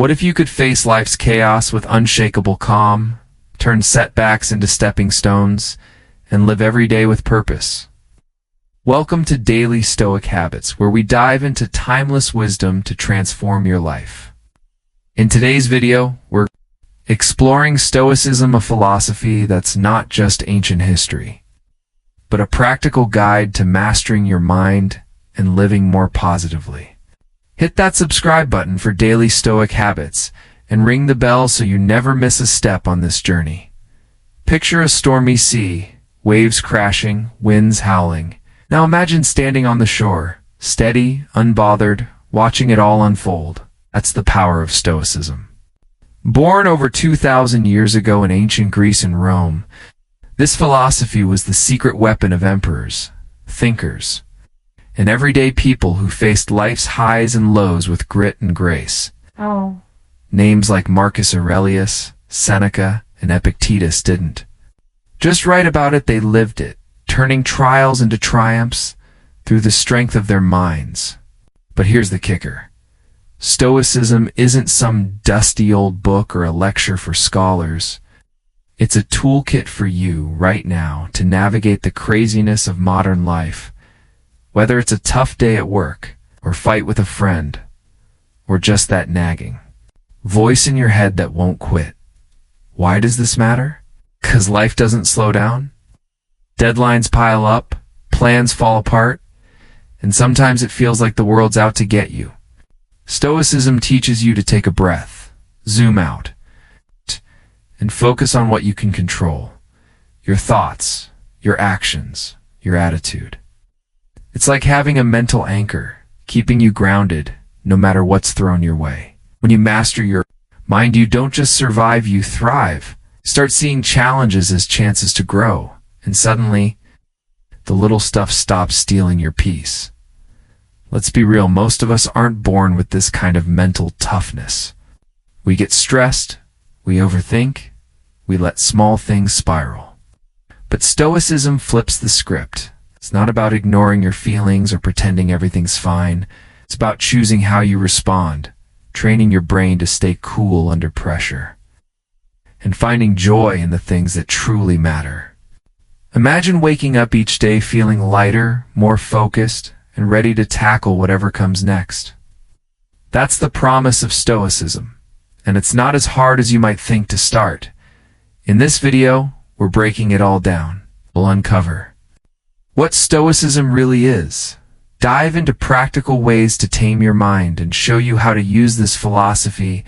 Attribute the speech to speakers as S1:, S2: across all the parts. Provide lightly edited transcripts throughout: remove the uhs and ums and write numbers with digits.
S1: What if you could face life's chaos with unshakable calm, turn setbacks into stepping stones, and live every day with purpose? Welcome to Daily Stoic Habits, where we dive into timeless wisdom to transform your life. In today's video, we're exploring Stoicism, a philosophy that's not just ancient history, but a practical guide to mastering your mind and living more positively. Hit that subscribe button for daily Stoic habits and ring the bell so you never miss a step on this journey. Picture a stormy sea, waves crashing, winds howling. Now imagine standing on the shore, steady, unbothered, watching it all unfold. That's the power of Stoicism. Born over 2,000 years ago in ancient Greece and Rome, this philosophy was the secret weapon of emperors, thinkers, and everyday people who faced life's highs and lows with grit and grace. Names like Marcus Aurelius, Seneca, and Epictetus didn't just write about it, they lived it, turning trials into triumphs through the strength of their minds. But here's the kicker. Stoicism isn't some dusty old book or a lecture for scholars. It's a toolkit for you right now to navigate the craziness of modern life. Whether it's a tough day at work, or fight with a friend, or just that nagging voice in your head that won't quit. Why does this matter? 'Cause life doesn't slow down. Deadlines pile up, plans fall apart, and sometimes it feels like the world's out to get you. Stoicism teaches you to take a breath, zoom out, and focus on what you can control. Your thoughts, your actions, your attitude. It's like having a mental anchor, keeping you grounded no matter what's thrown your way. When you master your mind, you don't just survive, you thrive. Start seeing challenges as chances to grow, and suddenly, the little stuff stops stealing your peace. Let's be real, most of us aren't born with this kind of mental toughness. We get stressed, we overthink, we let small things spiral. But Stoicism flips the script. It's not about ignoring your feelings or pretending everything's fine. It's about choosing how you respond, training your brain to stay cool under pressure, and finding joy in the things that truly matter. Imagine waking up each day feeling lighter, more focused, and ready to tackle whatever comes next. That's the promise of Stoicism, and it's not as hard as you might think to start. In this video, we're breaking it all down. We'll uncover what Stoicism really is, dive into practical ways to tame your mind, and show you how to use this philosophy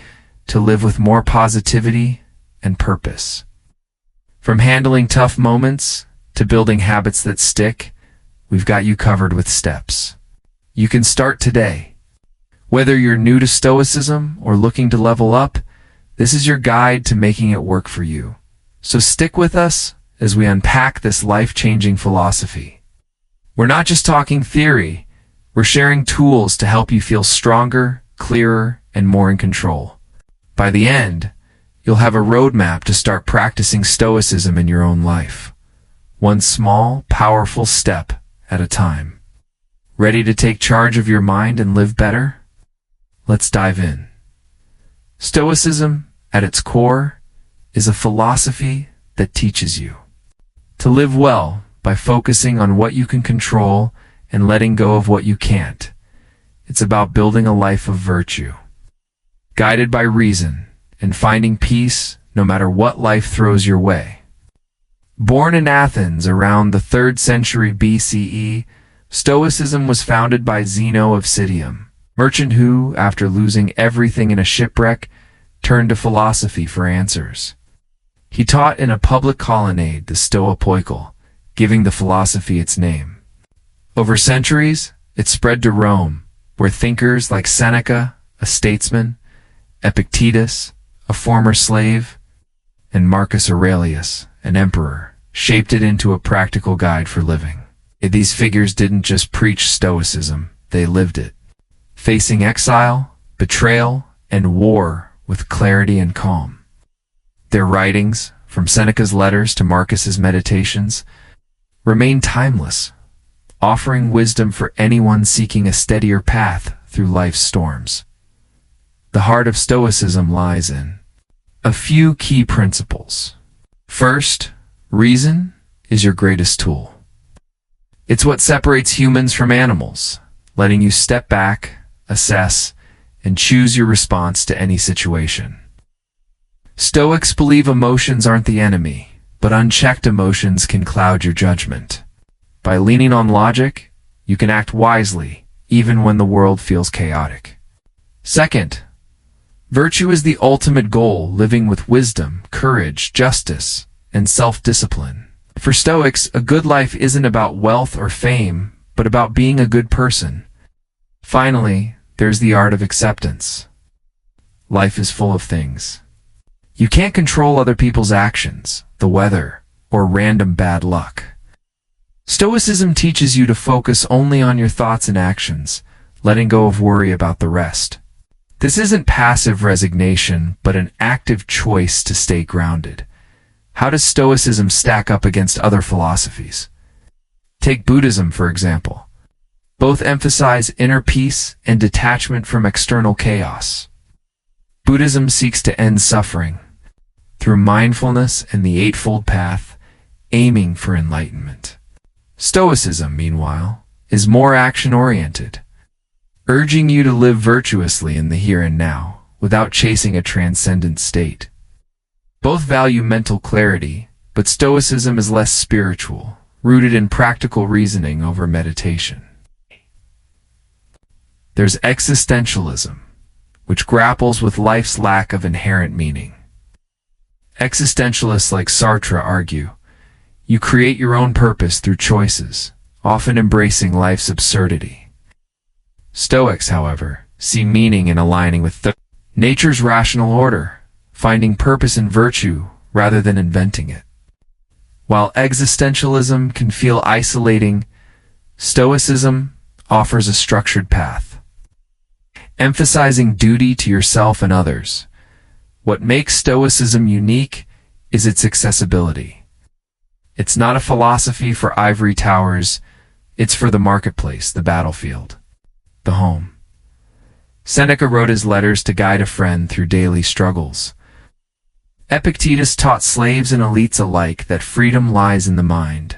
S1: to live with more positivity and purpose. From handling tough moments to building habits that stick, we've got you covered with steps you can start today. Whether you're new to Stoicism or looking to level up, this is your guide to making it work for you. So stick with us as we unpack this life-changing philosophy. We're not just talking theory, we're sharing tools to help you feel stronger, clearer, and more in control. By the end, you'll have a roadmap to start practicing Stoicism in your own life, one small, powerful step at a time. Ready to take charge of your mind and live better? Let's dive in. Stoicism, at its core, is a philosophy that teaches you to live well by focusing on what you can control and letting go of what you can't. It's about building a life of virtue, guided by reason, and finding peace no matter what life throws your way. Born in Athens around the 3rd century BCE, Stoicism was founded by Zeno of Citium, merchant who, after losing everything in a shipwreck, turned to philosophy for answers. He taught in a public colonnade, the Stoic, giving the philosophy its name. Over centuries, it spread to Rome, where thinkers like Seneca, a statesman, Epictetus, a former slave, and Marcus Aurelius, an emperor, shaped it into a practical guide for living. These figures didn't just preach Stoicism, they lived it, facing exile, betrayal, and war with clarity and calm. Their writings, from Seneca's letters to Marcus's meditations, remain timeless, offering wisdom for anyone seeking a steadier path through life's storms. The heart of Stoicism lies in a few key principles. First, reason is your greatest tool. It's what separates humans from animals, letting you step back, assess, and choose your response to any situation. Stoics believe emotions aren't the enemy, but unchecked emotions can cloud your judgment. By leaning on logic, you can act wisely, even when the world feels chaotic. Second, virtue is the ultimate goal, living with wisdom, courage, justice, and self-discipline. For Stoics, a good life isn't about wealth or fame, but about being a good person. Finally, there's the art of acceptance. Life is full of things. You can't control other people's actions, the weather, or random bad luck. Stoicism teaches you to focus only on your thoughts and actions, letting go of worry about the rest. This isn't passive resignation, but an active choice to stay grounded. How does Stoicism stack up against other philosophies? Take Buddhism, for example. Both emphasize inner peace and detachment from external chaos. Buddhism seeks to end suffering through mindfulness and the Eightfold Path, aiming for enlightenment. Stoicism, meanwhile, is more action-oriented, urging you to live virtuously in the here and now, without chasing a transcendent state. Both value mental clarity, but Stoicism is less spiritual, rooted in practical reasoning over meditation. There's existentialism, which grapples with life's lack of inherent meaning. Existentialists like Sartre argue, you create your own purpose through choices, often embracing life's absurdity. Stoics, however, see meaning in aligning with nature's rational order, finding purpose in virtue rather than inventing it. While existentialism can feel isolating, Stoicism offers a structured path, emphasizing duty to yourself and others. What makes Stoicism unique is its accessibility. It's not a philosophy for ivory towers, it's for the marketplace, the battlefield, the home. Seneca wrote his letters to guide a friend through daily struggles. Epictetus taught slaves and elites alike that freedom lies in the mind.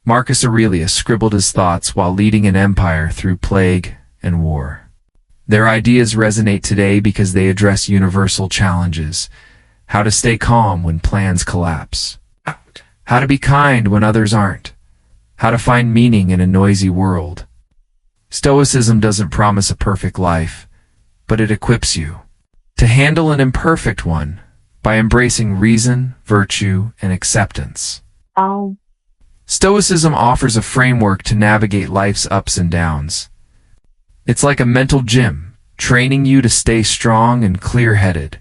S1: Marcus Aurelius scribbled his thoughts while leading an empire through plague and war. Their ideas resonate today because they address universal challenges: how to stay calm when plans collapse, how to be kind when others aren't, how to find meaning in a noisy world. Stoicism doesn't promise a perfect life, but it equips you to handle an imperfect one by embracing reason, virtue, and acceptance. Stoicism offers a framework to navigate life's ups and downs. It's like a mental gym, training you to stay strong and clear-headed.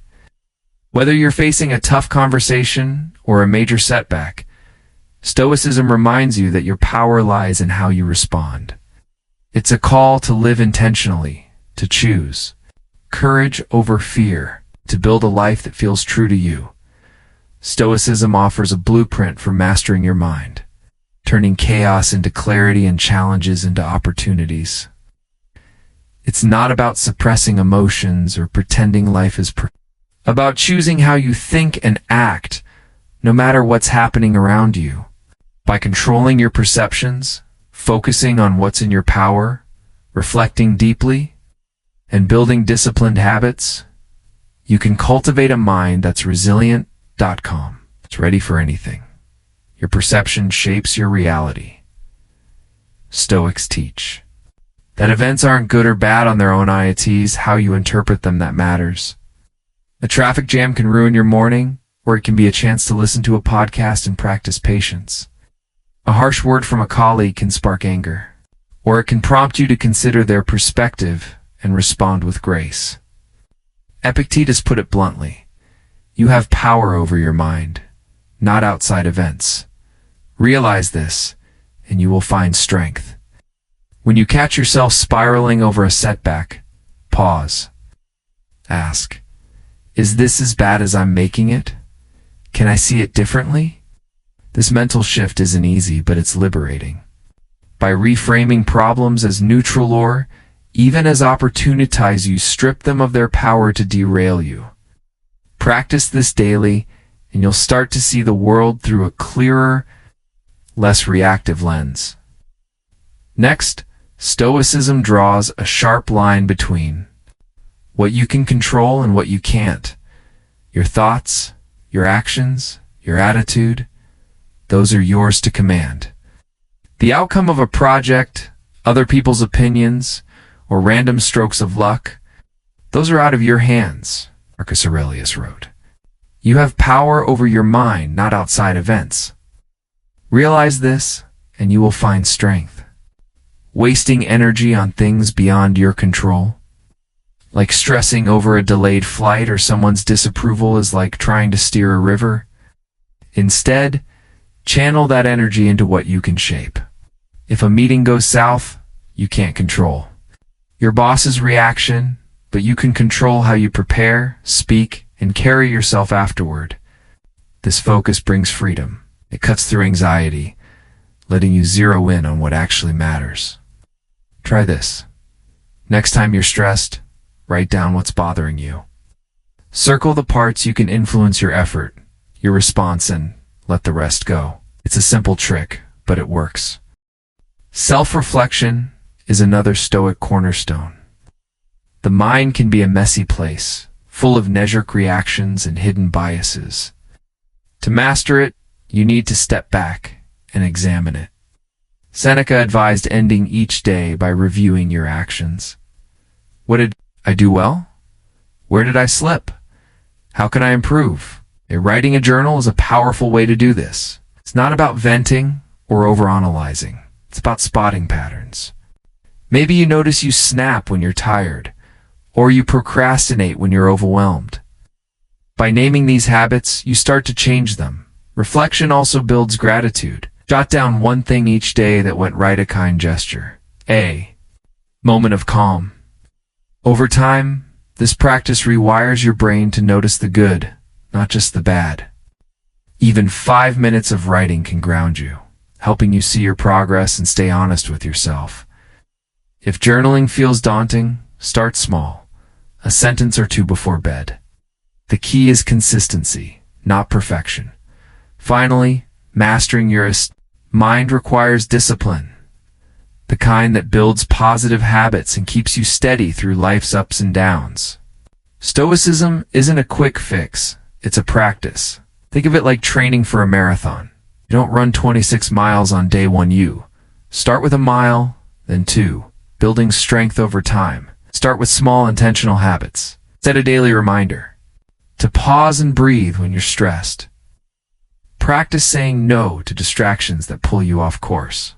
S1: Whether you're facing a tough conversation or a major setback, Stoicism reminds you that your power lies in how you respond. It's a call to live intentionally, to choose courage over fear, to build a life that feels true to you. Stoicism offers a blueprint for mastering your mind, turning chaos into clarity and challenges into opportunities. It's not about suppressing emotions or pretending life is about choosing how you think and act, no matter what's happening around you. By controlling your perceptions, focusing on what's in your power, reflecting deeply, and building disciplined habits, you can cultivate a mind that's resilient.com. It's ready for anything. Your perception shapes your reality. Stoics teach that events aren't good or bad on their own, it's how you interpret them that matters. A traffic jam can ruin your morning, or it can be a chance to listen to a podcast and practice patience. A harsh word from a colleague can spark anger, or it can prompt you to consider their perspective and respond with grace. Epictetus put it bluntly, you have power over your mind, not outside events. Realize this, and you will find strength. When you catch yourself spiraling over a setback, pause. Ask, is this as bad as I'm making it? Can I see it differently? This mental shift isn't easy, but it's liberating. By reframing problems as neutral or, even as opportunities you strip them of their power to derail you. Practice this daily, and you'll start to see the world through a clearer, less reactive lens. Next, Stoicism draws a sharp line between what you can control and what you can't. Your thoughts, your actions, your attitude, those are yours to command. The outcome of a project, other people's opinions, or random strokes of luck, those are out of your hands, Marcus Aurelius wrote. You have power over your mind, not outside events. Realize this, and you will find strength. Wasting energy on things beyond your control, like stressing over a delayed flight or someone's disapproval, is like trying to steer a river. Instead, channel that energy into what you can shape. If a meeting goes south, you can't control your boss's reaction, but you can control how you prepare, speak, and carry yourself afterward. This focus brings freedom. It cuts through anxiety, letting you zero in on what actually matters. Try this. Next time you're stressed, write down what's bothering you. Circle the parts you can influence your effort, your response, and let the rest go. It's a simple trick, but it works. Self-reflection is another Stoic cornerstone. The mind can be a messy place, full of knee-jerk reactions and hidden biases. To master it, you need to step back and examine it. Seneca advised ending each day by reviewing your actions. What did I do well? Where did I slip? How can I improve? Writing a journal is a powerful way to do this. It's not about venting or overanalyzing. It's about spotting patterns. Maybe you notice you snap when you're tired, or you procrastinate when you're overwhelmed. By naming these habits, you start to change them. Reflection also builds gratitude. Jot down one thing each day that went right, a kind gesture. A moment of calm. Over time, this practice rewires your brain to notice the good, not just the bad. Even 5 minutes of writing can ground you, helping you see your progress and stay honest with yourself. If journaling feels daunting, start small, a sentence or two before bed. The key is consistency, not perfection. Finally, mastering your mind requires discipline, the kind that builds positive habits and keeps you steady through life's ups and downs. Stoicism isn't a quick fix, it's a practice. Think of it like training for a marathon. You don't run 26 miles on day one. You start with a mile, then 2, building strength over time. Start with small intentional habits. Set a daily reminder to pause and breathe when you're stressed. Practice saying no to distractions that pull you off course.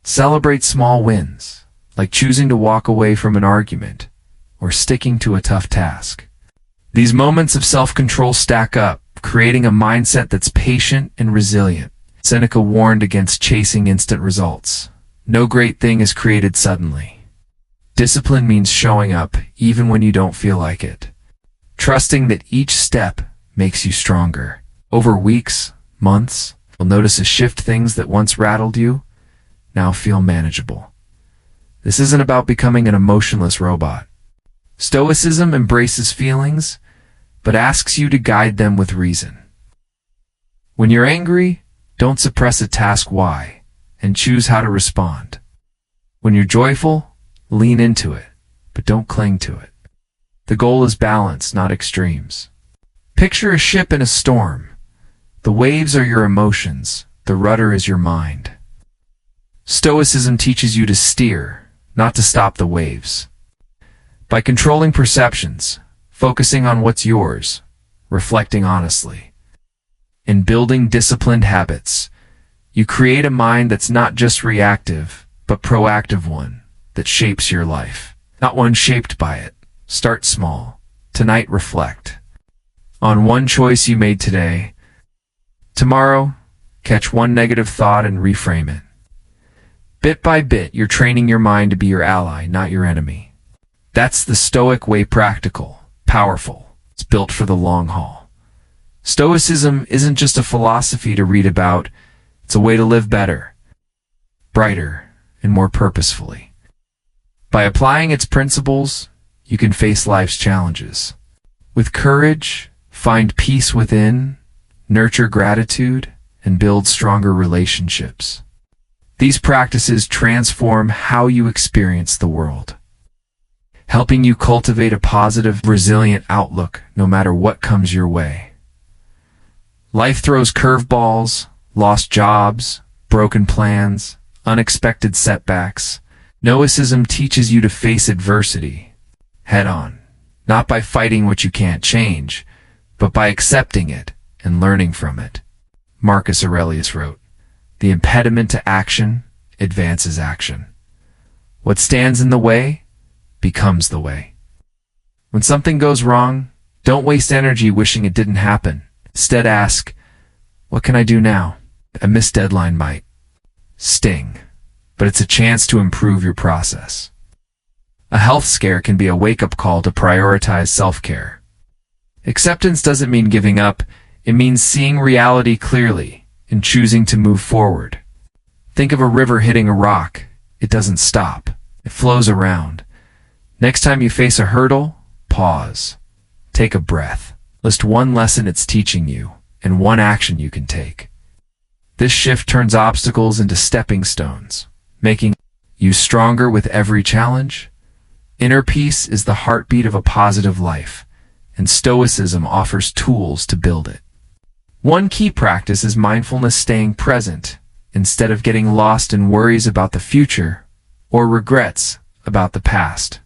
S1: Celebrate small wins, like choosing to walk away from an argument or sticking to a tough task. These moments of self-control stack up, creating a mindset that's patient and resilient. Seneca warned against chasing instant results. No great thing is created suddenly. Discipline means showing up even when you don't feel like it. Trusting that each step makes you stronger. Over weeks, months, you'll notice a shift. Things that once rattled you now feel manageable. This isn't about becoming an emotionless robot. Stoicism embraces feelings, but asks you to guide them with reason. When you're angry, don't suppress a task. Why? And choose how to respond. When you're joyful, lean into it, but don't cling to it. The goal is balance, not extremes. Picture a ship in a storm. The waves are your emotions, the rudder is your mind. Stoicism teaches you to steer, not to stop the waves. By controlling perceptions, focusing on what's yours, reflecting honestly, and building disciplined habits, you create a mind that's not just reactive, but proactive one that shapes your life, not one shaped by it. Start small. Tonight, reflect on one choice you made today. Tomorrow, catch one negative thought and reframe it. Bit by bit, you're training your mind to be your ally, not your enemy. That's the Stoic way. Practical, powerful. It's built for the long haul. Stoicism isn't just a philosophy to read about. It's a way to live better, brighter, and more purposefully. By applying its principles, you can face life's challenges. With courage, find peace within, nurture gratitude, and build stronger relationships. These practices transform how you experience the world, helping you cultivate a positive, resilient outlook no matter what comes your way. Life throws curveballs, lost jobs, broken plans, unexpected setbacks. Stoicism teaches you to face adversity head on, not by fighting what you can't change, but by accepting it and learning from it. Marcus Aurelius wrote, "The impediment to action advances action. What stands in the way becomes the way." When something goes wrong, don't waste energy wishing it didn't happen. Instead ask, what can I do now? A missed deadline might sting, but it's a chance to improve your process. A health scare can be a wake-up call to prioritize self-care. Acceptance doesn't mean giving up. It means seeing reality clearly and choosing to move forward. Think of a river hitting a rock. It doesn't stop. It flows around. Next time you face a hurdle, pause. Take a breath. List one lesson it's teaching you and one action you can take. This shift turns obstacles into stepping stones, making you stronger with every challenge. Inner peace is the heartbeat of a positive life, and Stoicism offers tools to build it. One key practice is mindfulness, staying present instead of getting lost in worries about the future or regrets about the past.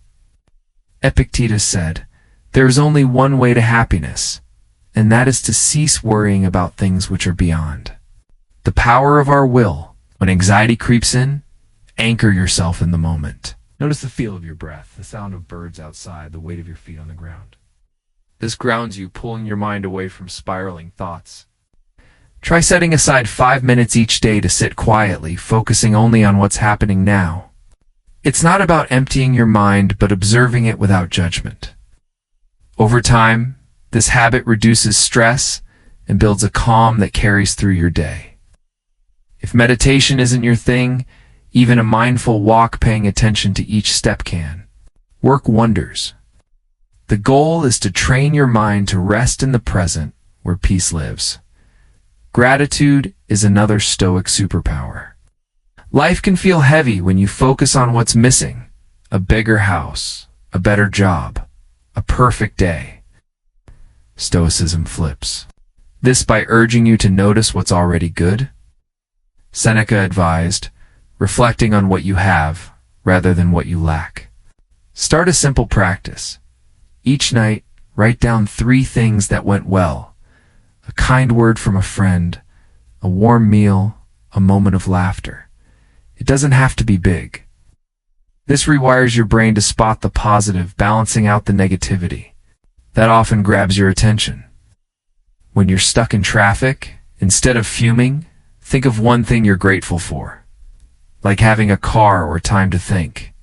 S1: Epictetus said, "There is only one way to happiness, and that is to cease worrying about things which are beyond." The power of our will. When anxiety creeps in, anchor yourself in the moment. Notice the feel of your breath, the sound of birds outside, the weight of your feet on the ground. This grounds you, pulling your mind away from spiraling thoughts. Try setting aside 5 minutes each day to sit quietly, focusing only on what's happening now. It's not about emptying your mind, but observing it without judgment. Over time, this habit reduces stress and builds a calm that carries through your day. If meditation isn't your thing, even a mindful walk paying attention to each step can work wonders. The goal is to train your mind to rest in the present where peace lives. Gratitude is another Stoic superpower. Life can feel heavy when you focus on what's missing: a bigger house, a better job, a perfect day. Stoicism flips this by urging you to notice what's already good. Seneca advised, reflecting on what you have rather than what you lack. Start a simple practice. Each night, write down 3 things that went well: a kind word from a friend, a warm meal, a moment of laughter. It doesn't have to be big. This rewires your brain to spot the positive, balancing out the negativity that often grabs your attention. When you're stuck in traffic, instead of fuming, think of one thing you're grateful for, like having a car or time to think.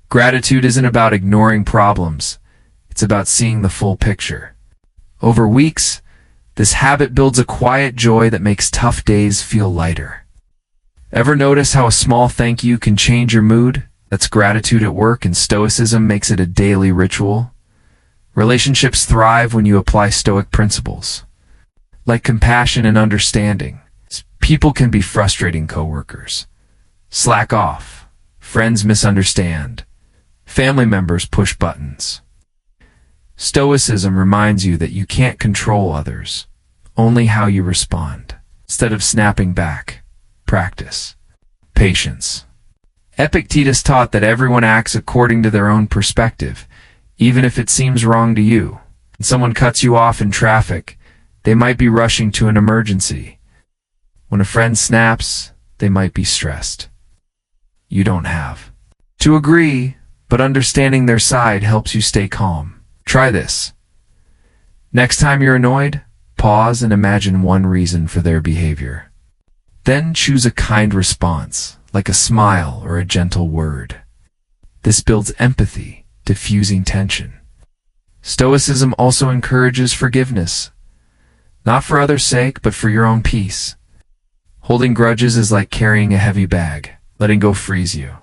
S1: Gratitude isn't about ignoring problems. It's about seeing the full picture. Over weeks, this habit builds a quiet joy that makes tough days feel lighter. Ever notice how a small thank you can change your mood? That's gratitude at work, and Stoicism makes it a daily ritual. Relationships thrive when you apply Stoic principles, like compassion and understanding. People can be frustrating coworkers. Slack off. Friends misunderstand. Family members push buttons. Stoicism reminds you that you can't control others, only how you respond. Instead of snapping back, practice patience. Epictetus taught that everyone acts according to their own perspective, even if it seems wrong to you. When someone cuts you off in traffic, they might be rushing to an emergency. When a friend snaps, they might be stressed. You don't have to agree, but understanding their side helps you stay calm. Try this. Next time you're annoyed, pause and imagine one reason for their behavior. Then choose a kind response, like a smile or a gentle word. This builds empathy, diffusing tension. Stoicism also encourages forgiveness, not for others' sake, but for your own peace. Holding grudges is like carrying a heavy bag. Letting go frees you.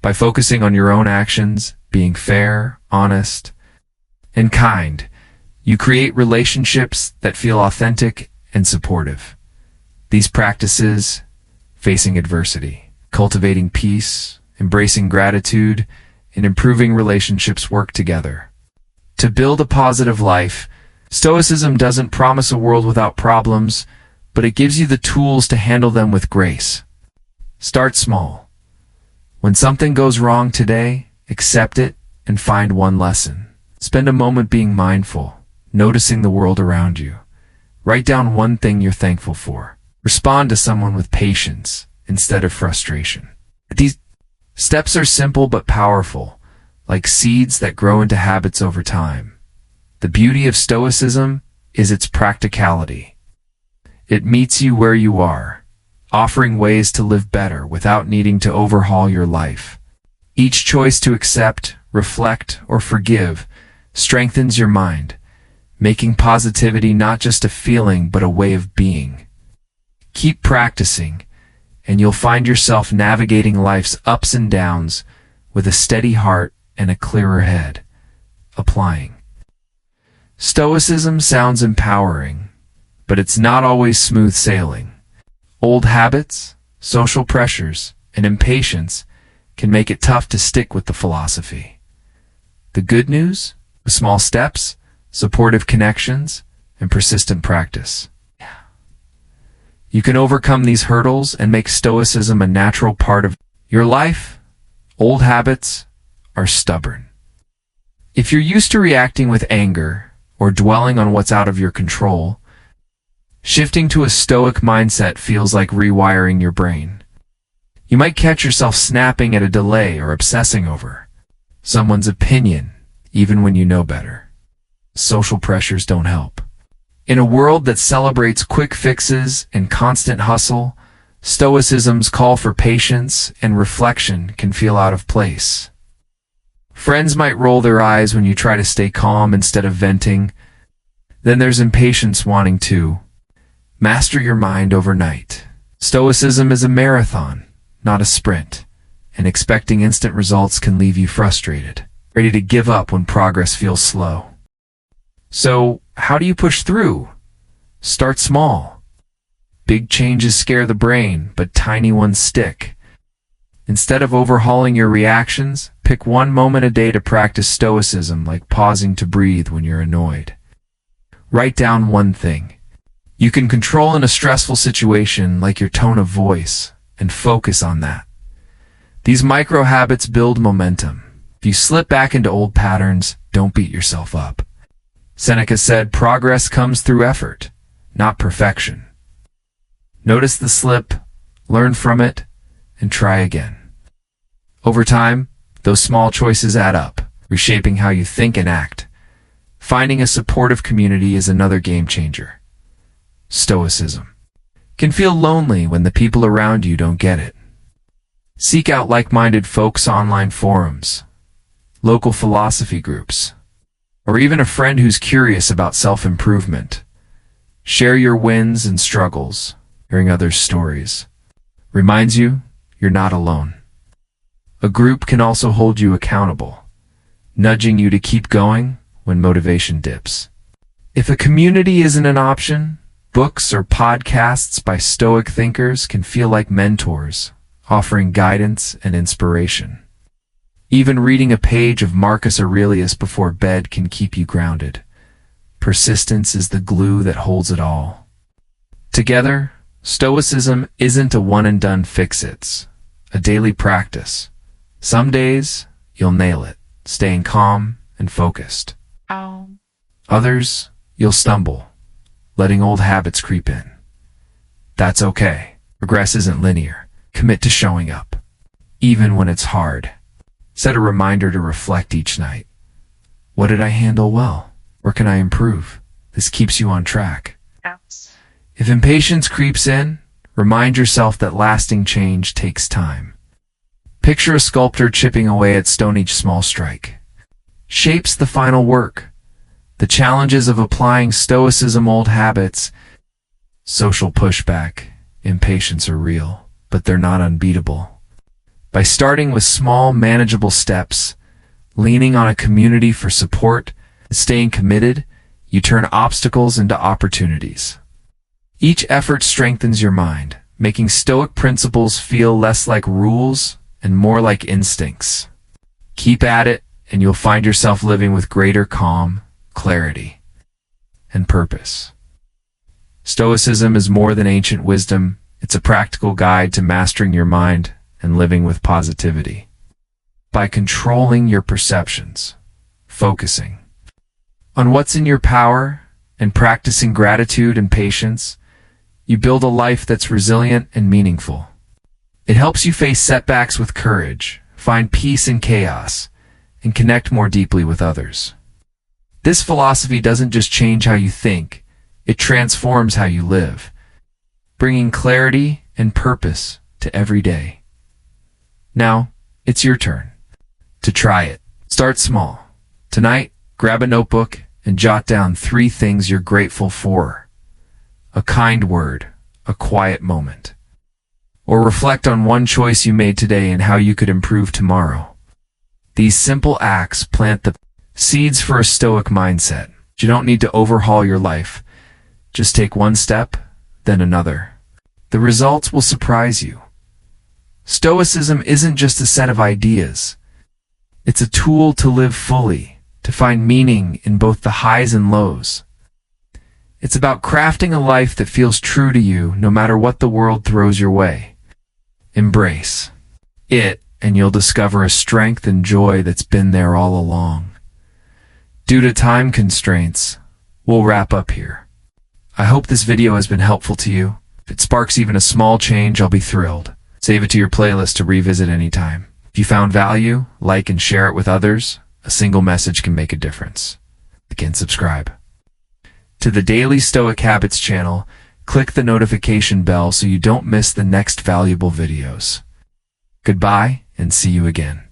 S1: By focusing on your own actions, being fair, honest, and kind, you create relationships that feel authentic and supportive. These practices, facing adversity, cultivating peace, embracing gratitude, and improving relationships work together. To build a positive life, Stoicism doesn't promise a world without problems, but it gives you the tools to handle them with grace. Start small. When something goes wrong today, accept it and find one lesson. Spend a moment being mindful, noticing the world around you. Write down one thing you're thankful for. Respond to someone with patience instead of frustration. These steps are simple but powerful, like seeds that grow into habits over time. The beauty of Stoicism is its practicality. It meets you where you are, offering ways to live better without needing to overhaul your life. Each choice to accept, reflect, or forgive strengthens your mind, making positivity not just a feeling but a way of being. Keep practicing, and you'll find yourself navigating life's ups and downs with a steady heart and a clearer head. Applying. Stoicism sounds empowering, but it's not always smooth sailing. Old habits, social pressures, and impatience can make it tough to stick with the philosophy. The good news? With small steps, supportive connections, and persistent practice, you can overcome these hurdles and make Stoicism a natural part of your life. Old habits are stubborn. If you're used to reacting with anger or dwelling on what's out of your control, shifting to a Stoic mindset feels like rewiring your brain. You might catch yourself snapping at a delay or obsessing over someone's opinion, even when you know better. Social pressures don't help. In a world that celebrates quick fixes and constant hustle, Stoicism's call for patience and reflection can feel out of place. Friends might roll their eyes when you try to stay calm instead of venting. Then there's impatience wanting to master your mind overnight. Stoicism is a marathon, not a sprint, and expecting instant results can leave you frustrated, ready to give up when progress feels slow. So, how do you push through? Start small. Big changes scare the brain, but tiny ones stick. Instead of overhauling your reactions, pick one moment a day to practice Stoicism, like pausing to breathe when you're annoyed. Write down one thing you can control in a stressful situation, like your tone of voice, and focus on that. These micro habits build momentum. If you slip back into old patterns, don't beat yourself up. Seneca said, "Progress comes through effort, not perfection." Notice the slip, learn from it, and try again. Over time, those small choices add up, reshaping how you think and act. Finding a supportive community is another game changer. Stoicism can feel lonely when the people around you don't get it. Seek out like-minded folks, online forums, local philosophy groups, or even a friend who's curious about self-improvement. Share your wins and struggles. Hearing others' stories reminds you you're not alone. A group can also hold you accountable, nudging you to keep going when motivation dips. If a community isn't an option, books or podcasts by Stoic thinkers can feel like mentors, offering guidance and inspiration. Even reading a page of Marcus Aurelius before bed can keep you grounded. Persistence is the glue that holds it all. Together, Stoicism isn't a one-and-done fix-it's, a daily practice. Some days, you'll nail it, staying calm and focused. Others, you'll stumble, letting old habits creep in. That's okay. Progress isn't linear. Commit to showing up, even when it's hard. Set a reminder to reflect each night. What did I handle well? Where can I improve? This keeps you on track. If impatience creeps in, remind yourself that lasting change takes time. Picture a sculptor chipping away at stone. Each small strike shapes the final work. The challenges of applying Stoicism, old habits, social pushback, impatience are real, but they're not unbeatable. By starting with small, manageable steps, leaning on a community for support, and staying committed, you turn obstacles into opportunities. Each effort strengthens your mind, making Stoic principles feel less like rules and more like instincts. Keep at it, and you'll find yourself living with greater calm, clarity, and purpose. Stoicism is more than ancient wisdom. It's a practical guide to mastering your mind and living with positivity. By controlling your perceptions, focusing on what's in your power, and practicing gratitude and patience, you build a life that's resilient and meaningful. It helps you face setbacks with courage, find peace in chaos, and connect more deeply with others. This philosophy doesn't just change how you think, it transforms how you live, bringing clarity and purpose to every day. Now, it's your turn to try it. Start small. Tonight, grab a notebook and jot down 3 things you're grateful for. A kind word, a quiet moment. Or reflect on one choice you made today and how you could improve tomorrow. These simple acts plant the seeds for a Stoic mindset. You don't need to overhaul your life. Just take one step, then another. The results will surprise you. Stoicism isn't just a set of ideas. It's a tool to live fully, to find meaning in both the highs and lows. It's about crafting a life that feels true to you no matter what the world throws your way. Embrace it, and you'll discover a strength and joy that's been there all along. Due to time constraints, we'll wrap up here. I hope this video has been helpful to you. If it sparks even a small change, I'll be thrilled. Save it to your playlist to revisit anytime. If you found value, like and share it with others. A single message can make a difference. Again, subscribe to the Daily Stoic Habits channel. Click the notification bell so you don't miss the next valuable videos. Goodbye, and see you again.